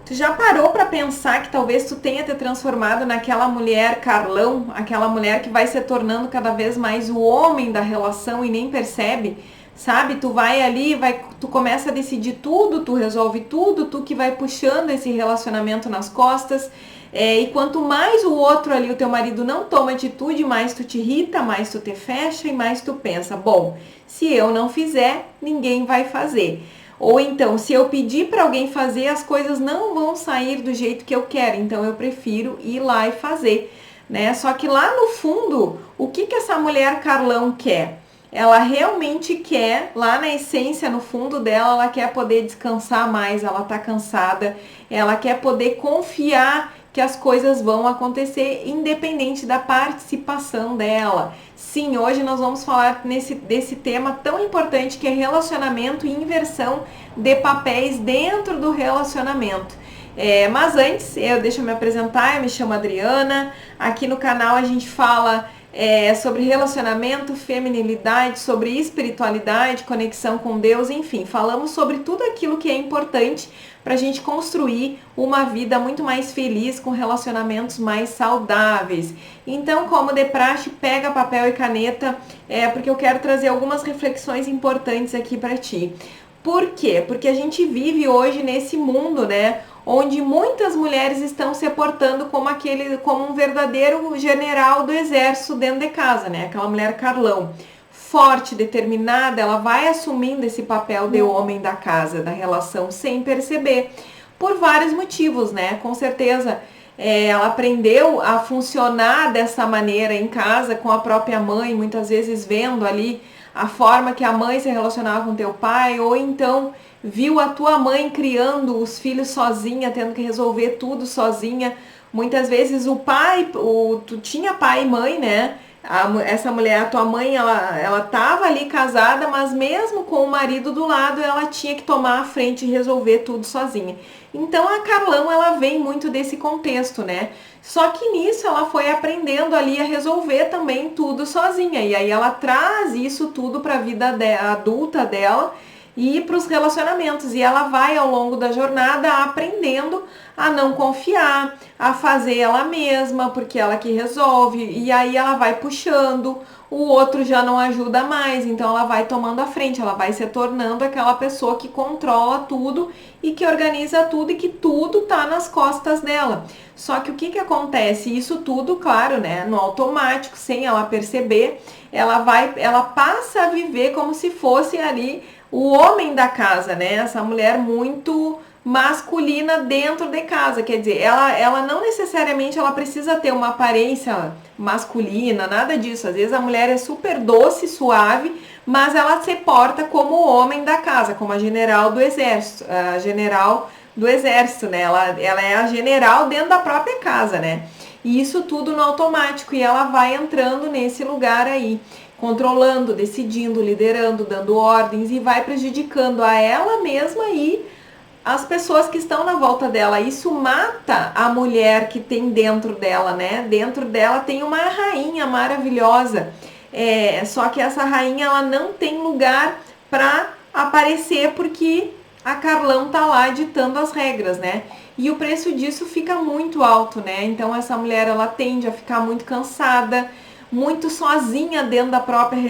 Tu já parou pra pensar que talvez tu tenha te transformado naquela mulher Carlão, aquela mulher que vai se tornando cada vez mais o homem da relação e nem percebe? Sabe? Tu vai ali, tu começa a decidir tudo, tu resolve tudo, tu que vai puxando esse relacionamento nas costas. E quanto mais o outro ali, o teu marido não toma atitude, mais tu te irrita, mais tu te fecha e mais tu pensa, bom, se eu não fizer, ninguém vai fazer. Ou então, se eu pedir para alguém fazer, as coisas não vão sair do jeito que eu quero, então eu prefiro ir lá e fazer, né? Só que lá no fundo, o que essa mulher Carlão quer? Ela realmente quer, lá na essência, no fundo dela, ela quer poder descansar mais, ela tá cansada, ela quer poder confiar que as coisas vão acontecer independente da participação dela. Sim, hoje nós vamos falar desse tema tão importante que é relacionamento e inversão de papéis dentro do relacionamento. Mas antes, deixa eu me apresentar, eu me chamo Adriana, aqui no canal a gente fala sobre relacionamento, feminilidade, sobre espiritualidade, conexão com Deus, enfim, falamos sobre tudo aquilo que é importante para a gente construir uma vida muito mais feliz, com relacionamentos mais saudáveis. Então, como de praxe, pega papel e caneta, porque eu quero trazer algumas reflexões importantes aqui para ti. Por quê? Porque a gente vive hoje nesse mundo, né, onde muitas mulheres estão se portando como um verdadeiro general do exército dentro de casa, né? Aquela mulher Carlão, forte, determinada, ela vai assumindo esse papel de homem da casa, da relação, sem perceber, por vários motivos, né? Com certeza, ela aprendeu a funcionar dessa maneira em casa com a própria mãe, muitas vezes vendo ali a forma que a mãe se relacionava com teu pai, ou então viu a tua mãe criando os filhos sozinha, tendo que resolver tudo sozinha. Muitas vezes tu tinha pai e mãe, né? Essa mulher, a tua mãe, ela tava ali casada, mas mesmo com o marido do lado, ela tinha que tomar a frente e resolver tudo sozinha. Então a Carlão, ela vem muito desse contexto, né? Só que nisso ela foi aprendendo ali a resolver também tudo sozinha. E aí ela traz isso tudo para a vida adulta dela e para os relacionamentos. E ela vai ao longo da jornada aprendendo a não confiar, a fazer ela mesma, porque ela que resolve. E aí ela vai puxando, o outro já não ajuda mais, então ela vai tomando a frente, ela vai se tornando aquela pessoa que controla tudo e que organiza tudo e que tudo tá nas costas dela. Só que o que acontece? Isso tudo, claro, né, no automático, sem ela perceber, ela passa a viver como se fosse ali o homem da casa, né? Essa mulher muito masculina dentro de casa, quer dizer, ela não necessariamente ela precisa ter uma aparência masculina, nada disso. Às vezes a mulher é super doce, suave, mas ela se porta como o homem da casa, como a general do exército, né? Ela é a general dentro da própria casa, né? E isso tudo no automático, e ela vai entrando nesse lugar aí, controlando, decidindo, liderando, dando ordens, e vai prejudicando a ela mesma e as pessoas que estão na volta dela. Isso mata a mulher que tem dentro dela, né? Dentro dela tem uma rainha maravilhosa, só que essa rainha ela não tem lugar para aparecer porque a Carlão tá lá ditando as regras, né? E o preço disso fica muito alto, né? Então essa mulher ela tende a ficar muito cansada, muito sozinha dentro da própria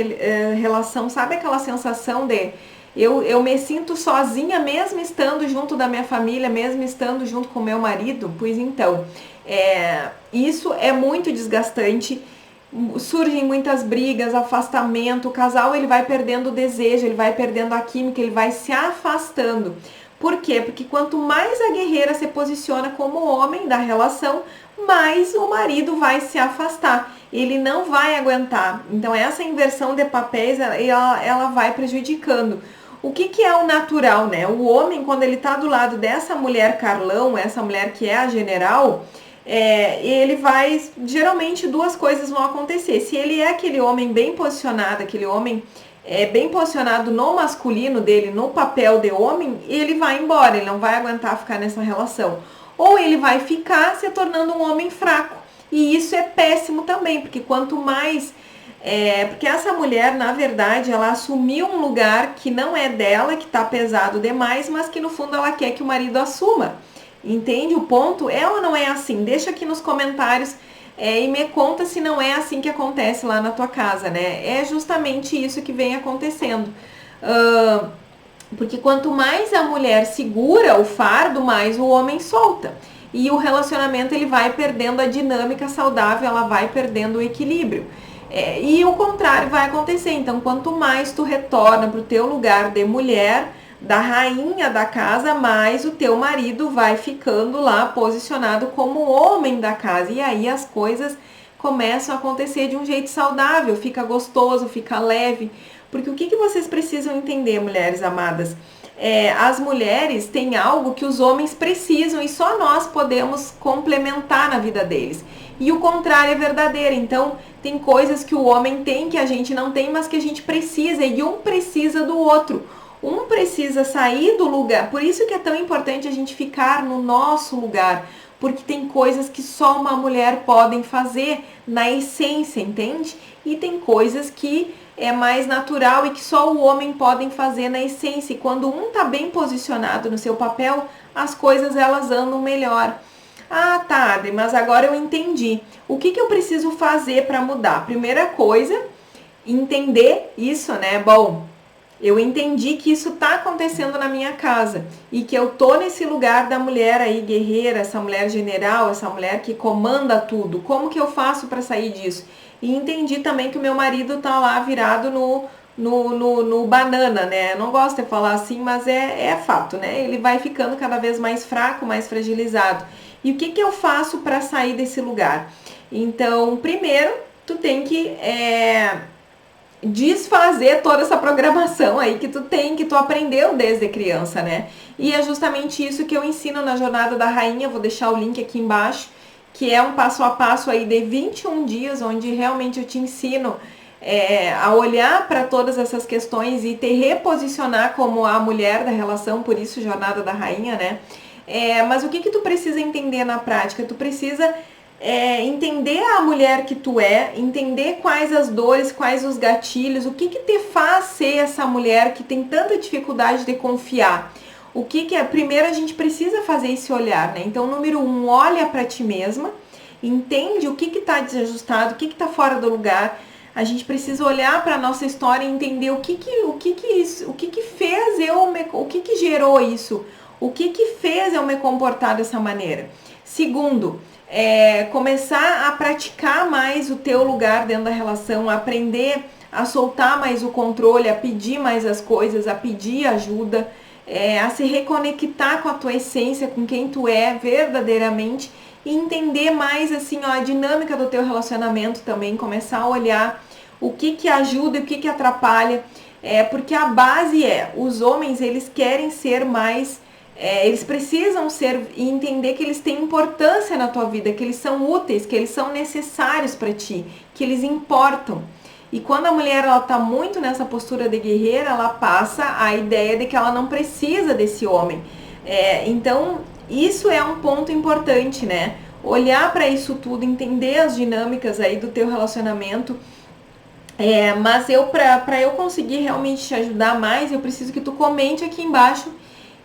relação. Sabe aquela sensação de eu me sinto sozinha mesmo estando junto da minha família, mesmo estando junto com meu marido? Pois então, isso é muito desgastante. Surgem muitas brigas, afastamento, o casal ele vai perdendo o desejo, ele vai perdendo a química, ele vai se afastando. Por quê? Porque quanto mais a guerreira se posiciona como homem da relação, mais o marido vai se afastar. Ele não vai aguentar. Então essa inversão de papéis, ela vai prejudicando. O que é o natural, né? O homem, quando ele tá do lado dessa mulher Carlão, essa mulher que é a general, ele vai, geralmente duas coisas vão acontecer. Se ele é aquele homem bem posicionado, aquele homem bem posicionado no masculino dele, no papel de homem, ele vai embora, ele não vai aguentar ficar nessa relação. Ou ele vai ficar se tornando um homem fraco. E isso é péssimo também, porque quanto mais... porque essa mulher, na verdade, ela assumiu um lugar que não é dela, que tá pesado demais, mas que no fundo ela quer que o marido assuma. Entende o ponto? É ou não é assim? Deixa aqui nos comentários e me conta se não é assim que acontece lá na tua casa, né? É justamente isso que vem acontecendo. Porque quanto mais a mulher segura o fardo, mais o homem solta. E o relacionamento ele vai perdendo a dinâmica saudável, ela vai perdendo o equilíbrio. E o contrário vai acontecer. Então, quanto mais tu retorna para o teu lugar de mulher, da rainha da casa, mais o teu marido vai ficando lá posicionado como homem da casa. E aí as coisas começam a acontecer de um jeito saudável, fica gostoso, fica leve. Porque o que vocês precisam entender, mulheres amadas? As mulheres têm algo que os homens precisam e só nós podemos complementar na vida deles. E o contrário é verdadeiro. Então, tem coisas que o homem tem que a gente não tem, mas que a gente precisa, e um precisa do outro. Um precisa sair do lugar. Por isso que é tão importante a gente ficar no nosso lugar, porque tem coisas que só uma mulher pode fazer na essência, entende? E tem coisas que é mais natural e que só o homem pode fazer na essência. E quando um tá bem posicionado no seu papel, as coisas elas andam melhor. Ah, tá, Adri, mas agora eu entendi. O que eu preciso fazer para mudar? Primeira coisa, entender isso, né? Bom, eu entendi que isso tá acontecendo na minha casa e que eu tô nesse lugar da mulher aí guerreira, essa mulher general, essa mulher que comanda tudo. Como que eu faço para sair disso? E entendi também que o meu marido tá lá virado no banana, né? Eu não gosto de falar assim, mas é fato, né? Ele vai ficando cada vez mais fraco, mais fragilizado. E o que eu faço para sair desse lugar? Então, primeiro, tu tem que desfazer toda essa programação aí que tu aprendeu desde criança, né? E é justamente isso que eu ensino na Jornada da Rainha, vou deixar o link aqui embaixo, que é um passo a passo aí de 21 dias, onde realmente eu te ensino a olhar para todas essas questões e te reposicionar como a mulher da relação, por isso Jornada da Rainha, né? Mas o que tu precisa entender na prática? Tu precisa entender a mulher que tu é, entender quais as dores, quais os gatilhos, o que te faz ser essa mulher que tem tanta dificuldade de confiar. O que é? Primeiro a gente precisa fazer esse olhar, né? Então, número 1, olha para ti mesma, entende o que tá desajustado, o que tá fora do lugar. A gente precisa olhar para nossa história e entender o que fez o que gerou isso, o que fez eu me comportar dessa maneira. Segundo, começar a praticar mais o teu lugar dentro da relação, aprender a soltar mais o controle, a pedir mais as coisas, a pedir ajuda, a se reconectar com a tua essência, com quem tu é verdadeiramente e entender mais assim, ó, a dinâmica do teu relacionamento também, começar a olhar o que ajuda e o que atrapalha, porque a base os homens eles querem ser mais eles precisam ser e entender que eles têm importância na tua vida, que eles são úteis, que eles são necessários para ti, que eles importam. E quando a mulher ela tá muito nessa postura de guerreira, ela passa a ideia de que ela não precisa desse homem. Então, isso é um ponto importante, né? Olhar para isso tudo, entender as dinâmicas aí do teu relacionamento. Mas para eu conseguir realmente te ajudar mais, eu preciso que tu comente aqui embaixo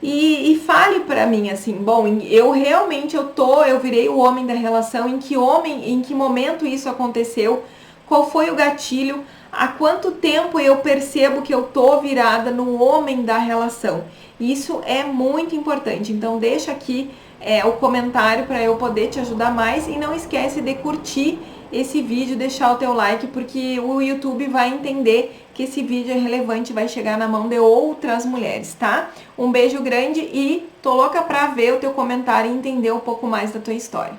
e fale pra mim assim, bom, eu realmente eu virei o homem da relação, em que momento isso aconteceu, qual foi o gatilho, há quanto tempo eu percebo que eu tô virada no homem da relação. Isso é muito importante, então deixa aqui o comentário para eu poder te ajudar mais e não esquece de curtir esse vídeo, deixar o teu like, porque o YouTube vai entender que esse vídeo é relevante, vai chegar na mão de outras mulheres, tá? Um beijo grande e tô louca pra ver o teu comentário e entender um pouco mais da tua história.